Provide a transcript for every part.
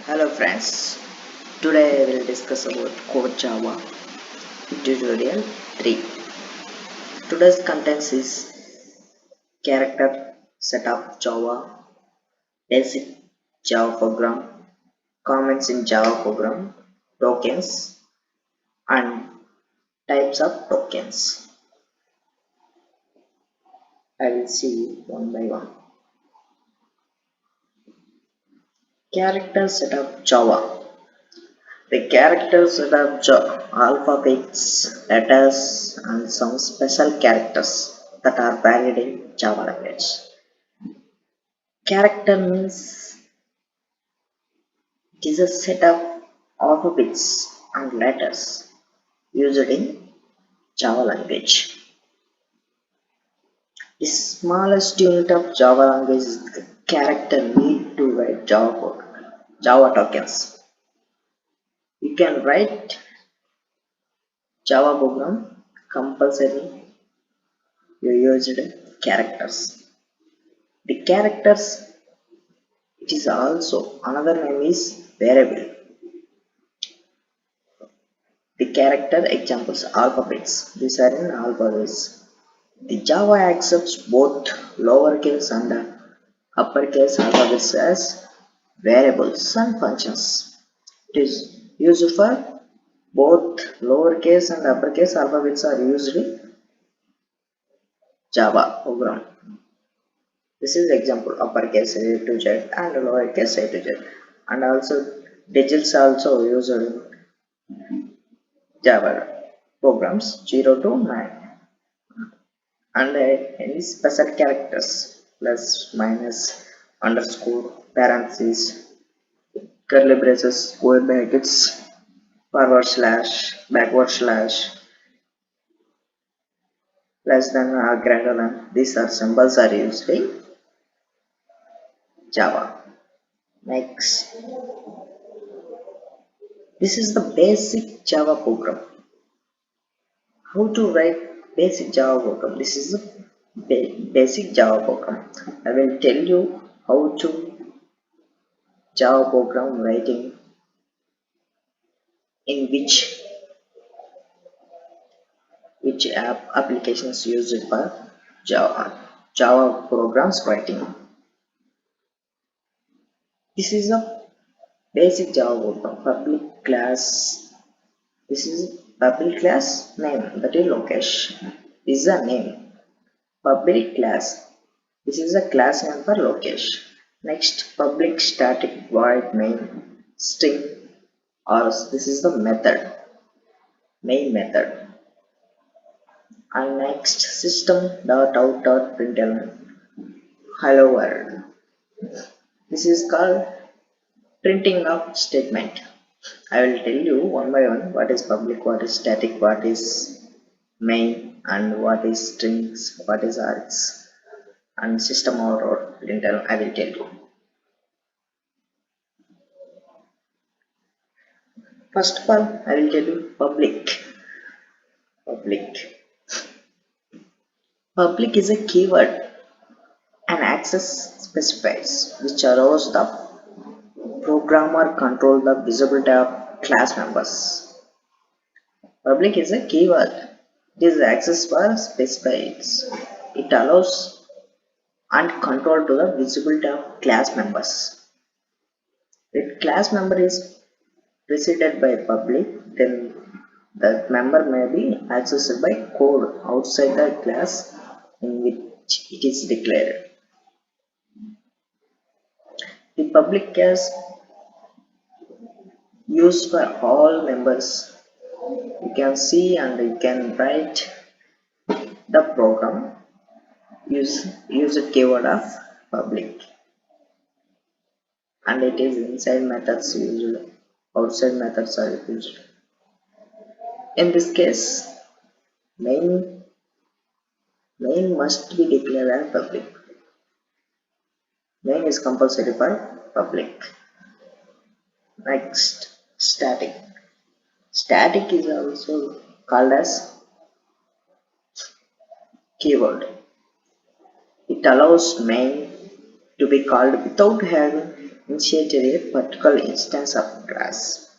Hello friends, today we will discuss about Code Java tutorial 3. Today's contents is character setup Java, basic Java program, comments in Java program, tokens and types of tokens. I will see one by one. Character setup Java. The characters setup alphabets, letters, and some special characters that are valid in Java language. Character means it is a set of alphabets and letters used in Java language. The smallest unit of Java language is the character need to write Java tokens. You can write Java program compulsory you used characters. The characters it is also another name is variable. The character examples alphabets. These are in alphabets. The Java accepts both lowercase and uppercase alphabets as variables and functions. It is used for both lowercase and uppercase alphabets are used in Java program. This is example uppercase A to Z and lowercase A to Z, and also digits also used in Java programs 0 to 9, and any special characters plus, minus, underscore, parentheses, curly braces, square brackets, forward slash, backward slash, less than or greater than. These are symbols are used in Java. Next, this is the basic Java program. How to write basic Java program? This is the basic Java program. I will tell you how to Java program writing in which applications used for Java programs writing. This is a basic Java program. Public class. This is public class name, that is location. This is a name. Public class. This is a class name for location. Next, public static void main string, or this is the method, main method. And next, system.out.println hello world. This is called printing of statement. I will tell you one by one what is public, what is static, what is main, and what is strings, what is args, and system out or println. I will tell you. First of all, I will tell you public. Public. Public is a keyword and access specifies which allows the programmer control the visibility of class members. Public is a keyword. It is access for specifies. It allows and control to the visibility of class members. If class member is preceded by public, then that member may be accessed by code outside the class in which it is declared. The public is used for all members. You can see and you can write the program use a keyword of public, and it is inside methods used, outside methods are used. In this case, main must be declared as public. Main is compulsory for public. Next, static. Static is also called as keyword. It allows main to be called without having initiated a particular instance of class.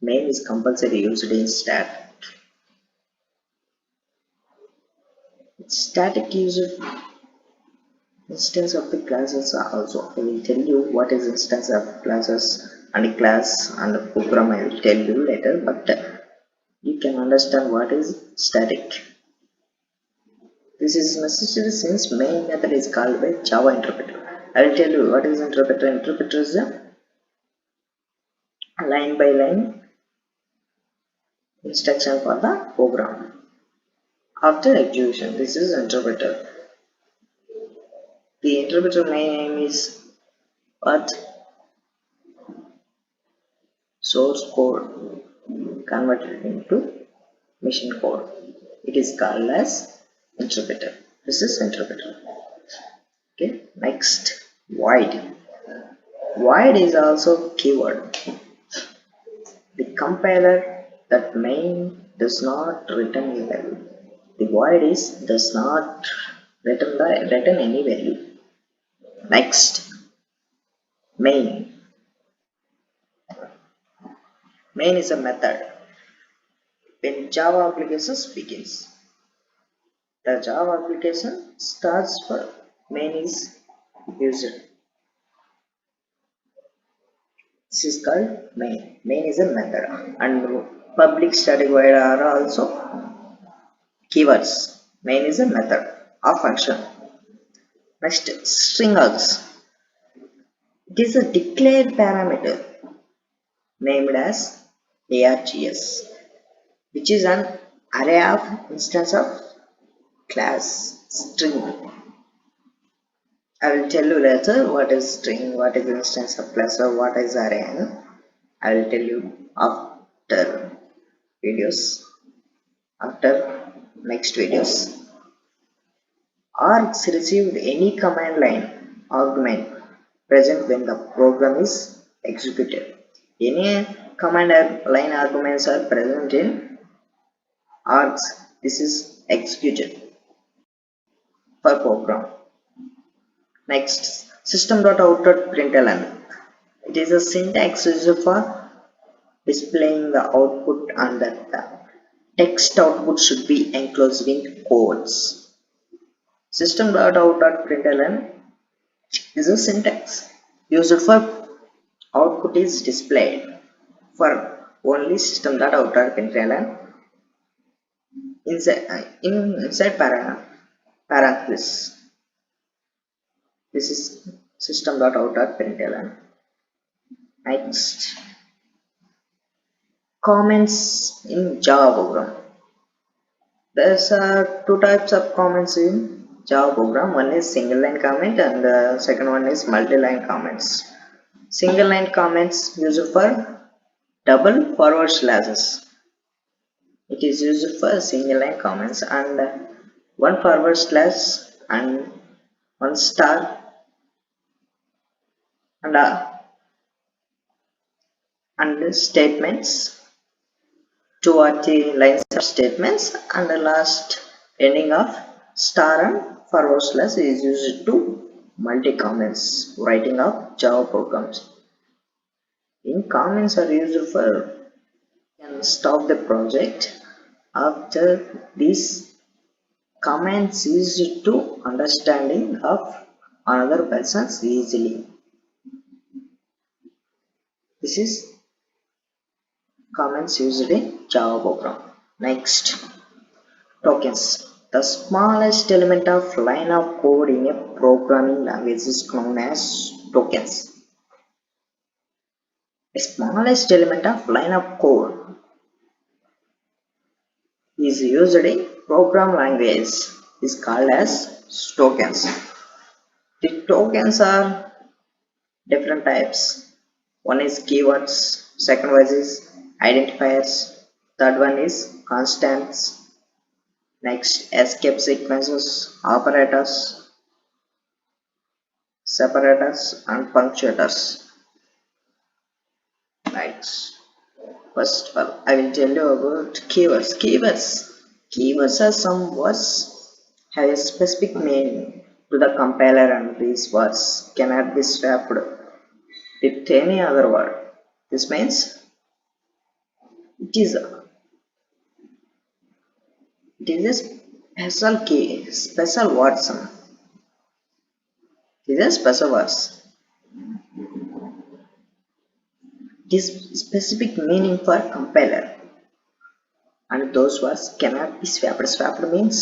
Main is compulsory used in static use instance of the classes are also. I will tell you what is instance of classes and class and program. I will tell you later, but you can understand what is static. This is necessary since main method is called by Java interpreter. I will tell you what is interpreter. Interpreter is a line by line instruction for the program. After execution, this is interpreter. The interpreter main name is what? Source code converted into machine code. It is called as interpreter. This is interpreter. Okay, next, void. Void is also keyword. The compiler that main does not return a value. The void is does not return any value. Next, main. Main is a method. When Java applications begins, the Java application starts for main is used. This is called main. Main is a method, and public static void are also keywords. Main is a method or function. Next, string args. It is a declared parameter named as args, which is an array of instance of class string. I will tell you later what is string, what is instance of class, or what is array. I will tell you after videos, after next videos. Args received any command line argument present when the program is executed. Any command line arguments are present in args. This is executed for program. Next, system.out.println. It is a syntax used for displaying the output and that the text output should be enclosed in quotes. System.out.println is a syntax used for output is displayed for only system.out.println inside parenthesis. This is system.out.println. Next, comments in Java program. There are two types of comments in Java program. One is single line comment and the second one is multi-line comments. Single line comments used for double forward slashes. It is used for single line comments and one forward slash and one star and statements, two or three lines of statements, and the last ending of star and forward slash is used to multi comments writing of Java programs. In comments are used for can stop the project. After these comments used to understanding of another persons easily. This is comments used in Java program. Next, tokens. The smallest element of line of code in a programming language is known as tokens. The smallest element of line of code is used in program language is called as tokens. The tokens are different types. One is keywords, second one is identifiers, third one is constants. Next, escape sequences, operators, separators, and punctuators. Next, first of all, I will tell you about keywords. Keywords are some words have a specific meaning to the compiler, and these words cannot be swapped with any other word. This means it is a, it is a special key, special words. It is a special words. It is specific meaning for compiler, and those words cannot be swapped. Swapped means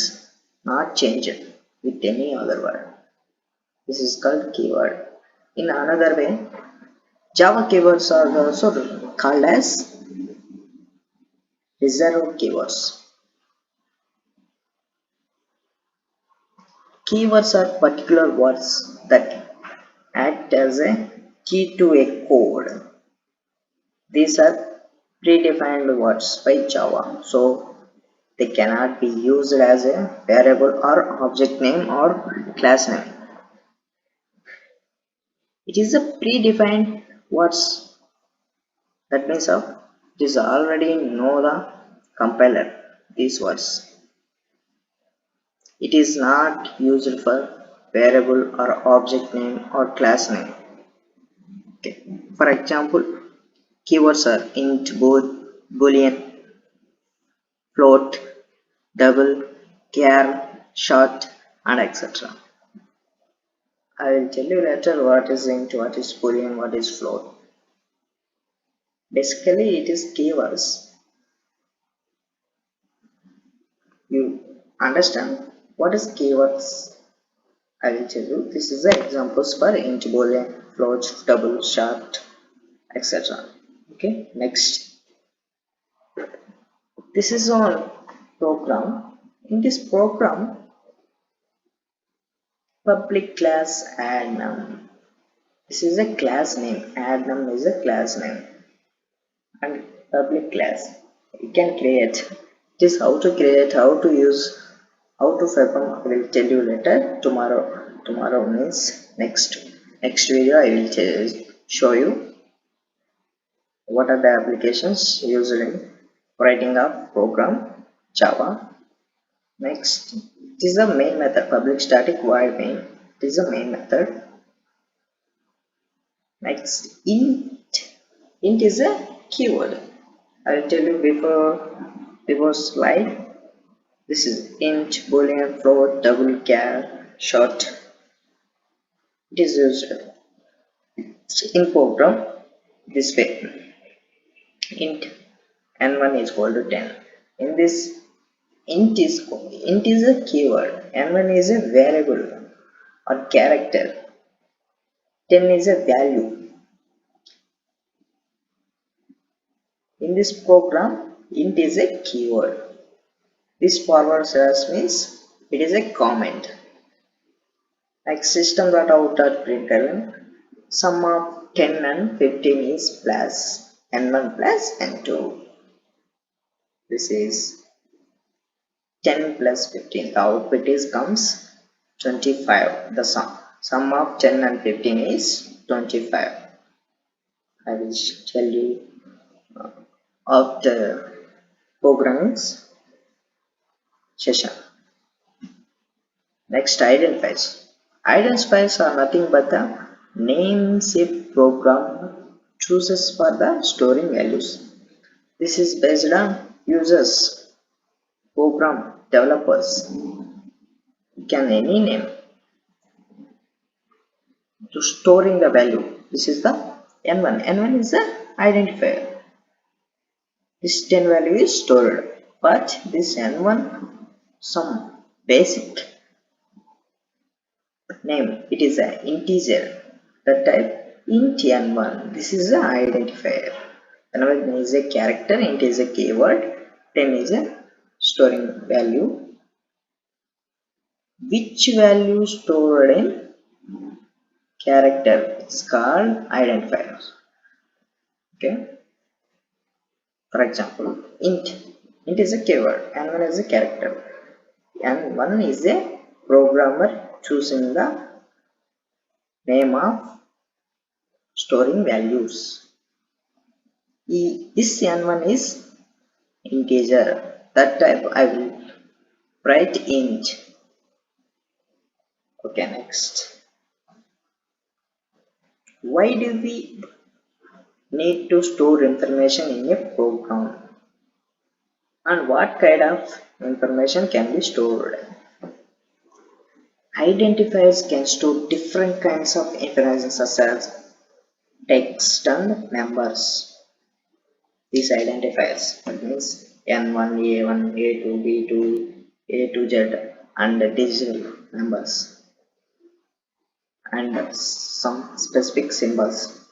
not changed with any other word. This is called keyword. In another way, Java keywords are also called as reserved keywords. Keywords are particular words that act as a key to a code. These are predefined words by Java, so they cannot be used as a variable or object name or class name. It is a predefined words. That means it is already know the compiler these words. It is not used for variable or object name or class name. Okay. For example, keywords are int, boolean, float, double, char, short, and etc. I will tell you later what is int, what is boolean, what is float. Basically, it is keywords. You understand what is keywords? I will tell you. This is the examples for int, boolean, float, double, short, etc. Okay. Next, this is our program. In this program, public class add num. This is a class name. Add num is a class name, and public class you can create. This how to create, how to use, how to perform. I will tell you later. Tomorrow means next video. I will show you what are the applications used in writing a program Java. Next, this is the main method, public static void main. This is the main method. Next, int is a keyword. I will tell you before slide. This is int, boolean, float, double, char, short. It is used in program this way. Int n1 is equal to 10. In this int is a keyword, n1 is a variable or character, 10 is a value. In this program, int is a keyword. This forward slash means it is a comment. Like system.out.println, sum of 10 and 15 is plus n1 plus n2. This is 10 plus 15. The output is comes 25. The sum of 10 and 15 is 25. I will tell you of the programming session. Next, identifiers. Identifiers are nothing but the names a program chooses for the storing values. This is based on users, program developers. You can any name to storing the value. This is the n1. n1 is the identifier. This 10 value is stored, but this n1 some basic name, it is an integer. That type int n1. This is an identifier. n1 is a character, int is a keyword, 10 is a storing value. Which value stored in character is called identifier. Okay. For example, int is a keyword, n1 is a character, and one is a programmer choosing the name of storing values. This n1 is integer. That type I will write int. Okay, next. Why do we need to store information in a program? And what kind of information can be stored? Identifiers can store different kinds of information such as text and numbers. These identifiers, that means N1, A1, A2, B2, A to Z, and digital numbers and some specific symbols.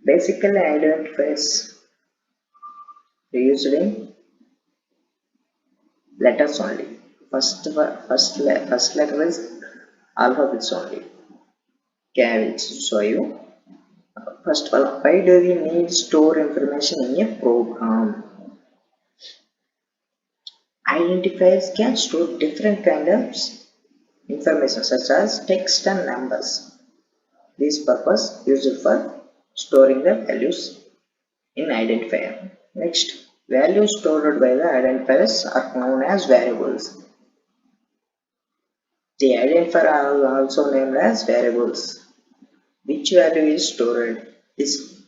Basically, identifiers are used in letters only. First letter is alphabets only. Okay, I will show you. First of all, why do we need store information in a program? Identifiers can store different kinds of information such as text and numbers. This purpose used for storing the values in identifier. Next, values stored by the identifiers are known as variables. The identifier are also named as variables. Which value is stored is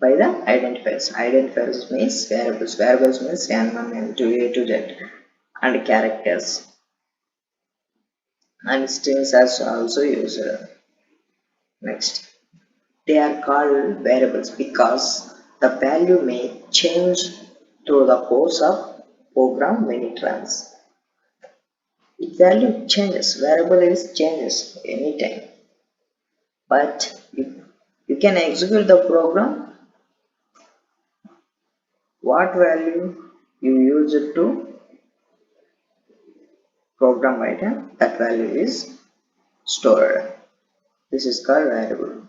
by the identifiers. Identifiers means variables. Variables means N1, N2, A to Z and characters. And strings are also used. Next, they are called variables because the value may change through the course of program when it runs. If value changes, variable is changes anytime. But if you can execute the program, what value you use it to program item, that value is stored. This is called variable.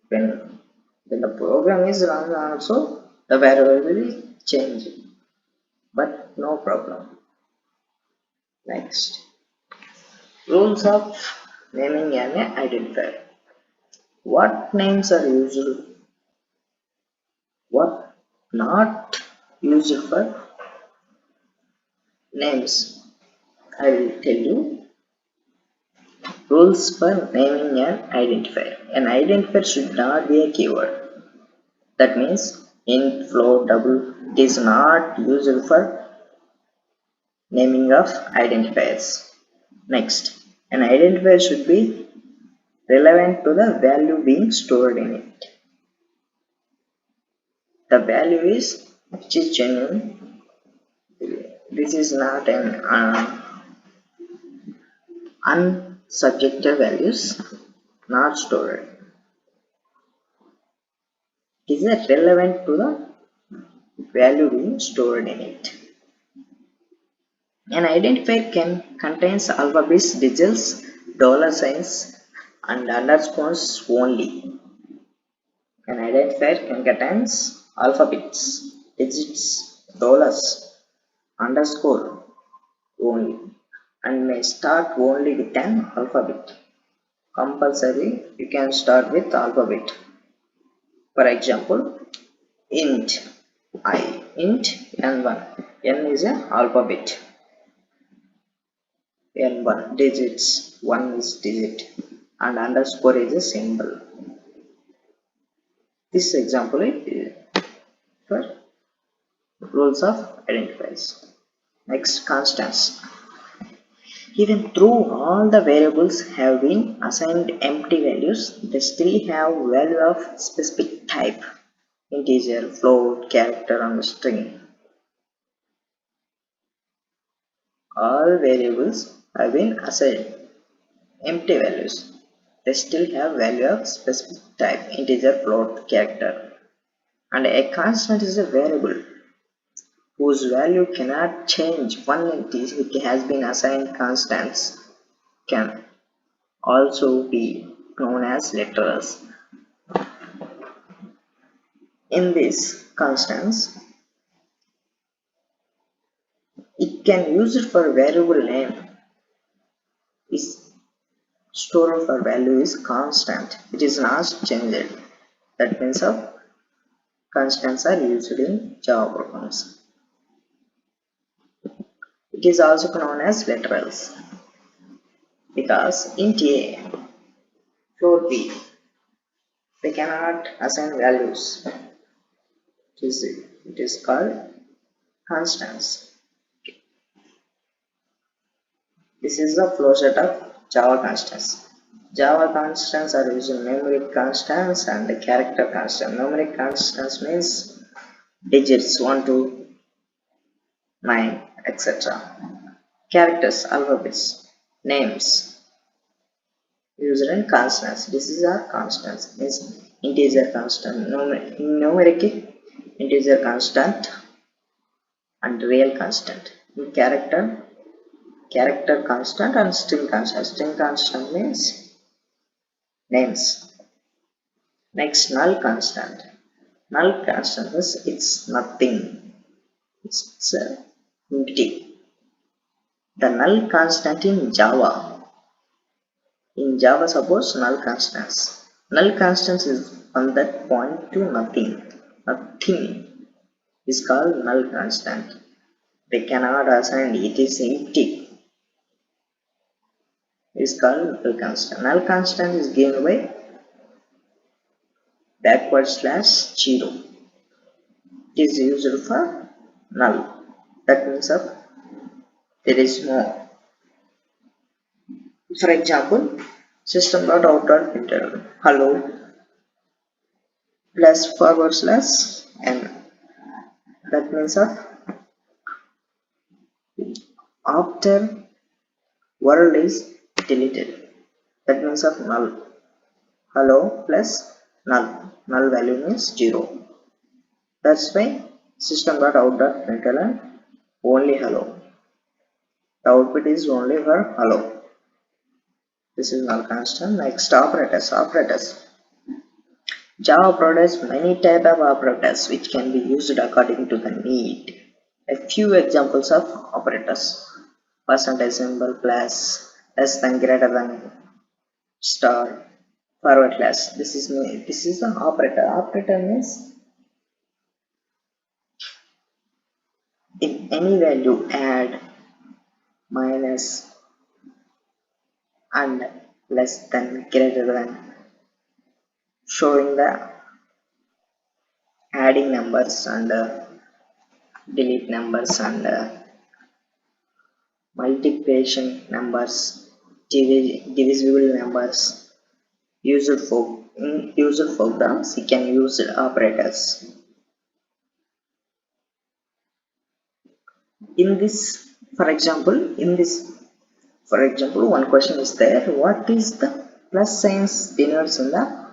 When the program is run also, the variable will change, but no problem. Next, rules of naming an identifier. What names are used? What not used for names? I will tell you. Rules for naming an identifier. An identifier should not be a keyword. That means int, float, double. It is not used for naming of identifiers. Next, an identifier should be relevant to the value being stored in it. The value is which is genuine. This is not an unsubjective values not stored. Is it relevant to the value being stored in it? An identifier can contains alphabets, digits, dollar signs, and underscores only. An identifier can contains alphabets, digits, dollars, underscore only, and may start only with an alphabet. Compulsory, you can start with alphabet. For example, int int n1. N is an alphabet. N1 digits, 1 is digit, and underscore is a symbol. This example is for rules of identifiers. Next, constants. Even though all the variables have been assigned empty values, they still have value of specific type: integer, float, character, and string. All variables have been assigned empty values. They still have value of specific type: integer, float, character. And a constant is a variable whose value cannot change. One it has been assigned constants can also be known as literals. In this constants, it can use it for variable name. Its store for value is constant. It is not changed. That means of constants are used in Java programs. It is also known as literals. because int a, float b, they cannot assign values. It is called constants. This is the flow set of Java constants. Java constants are using numeric constants and the character constant. Numeric constants means digits 1 to 9, etc. Characters, alphabets, names, used in constants. This is our constants. Means integer constant, numeric integer constant and real constant. In character constant and string constant. String constant means names. Next, null constant. Null constant is it's nothing. It's empty. The null constant in Java. In Java, suppose null constants. Null constants is one that point to nothing. Nothing is called null constant. They cannot assign it is empty. Is called null constant. Null constant is given by backward slash 0. It is used for null. That means there is no. For example, system.out.println hello plus forward slash n. That means after world is deleted. That means null. Hello plus null. Null value means 0. That's why system.out.println only hello. The output is only for hello. This is null constant. Next, operators. Java provides many types of operators which can be used according to the need. A few examples of operators: percentage symbol, plus, less than, greater than, star, forward slash. This is the operator. Operator means if any value add, minus, and less than, greater than, showing the adding numbers and delete numbers and multiplication numbers, divisible numbers, in user programs you can use operators. In this, for example, one question is there: what is the plus signs denotes in the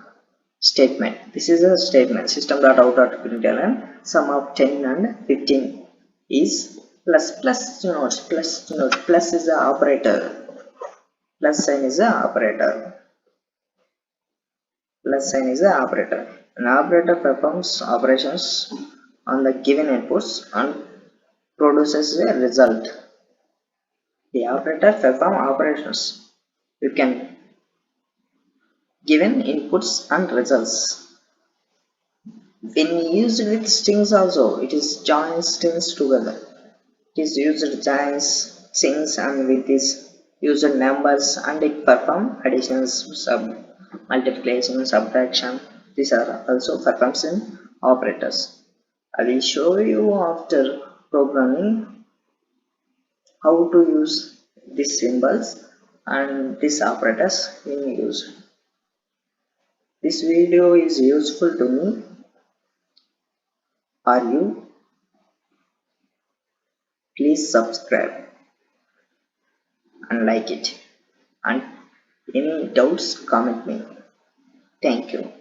statement? This is a statement: system.out.println sum of 10 and 15 is plus. Plus denotes, plus is the operator. Plus sign is the operator. Plus sign is the operator. An operator performs operations on the given inputs and produces a result. The operator performs operations. You can given inputs and results. When used with strings also, it is joins strings together. It is used joins strings and with this used numbers, and it perform additions, multiplication, subtraction. These are also performs in operators. I will show you after programming how to use these symbols and these operators in use. This video is useful to me. Are you? Please subscribe and like it, and any doubts comment me. Thank you.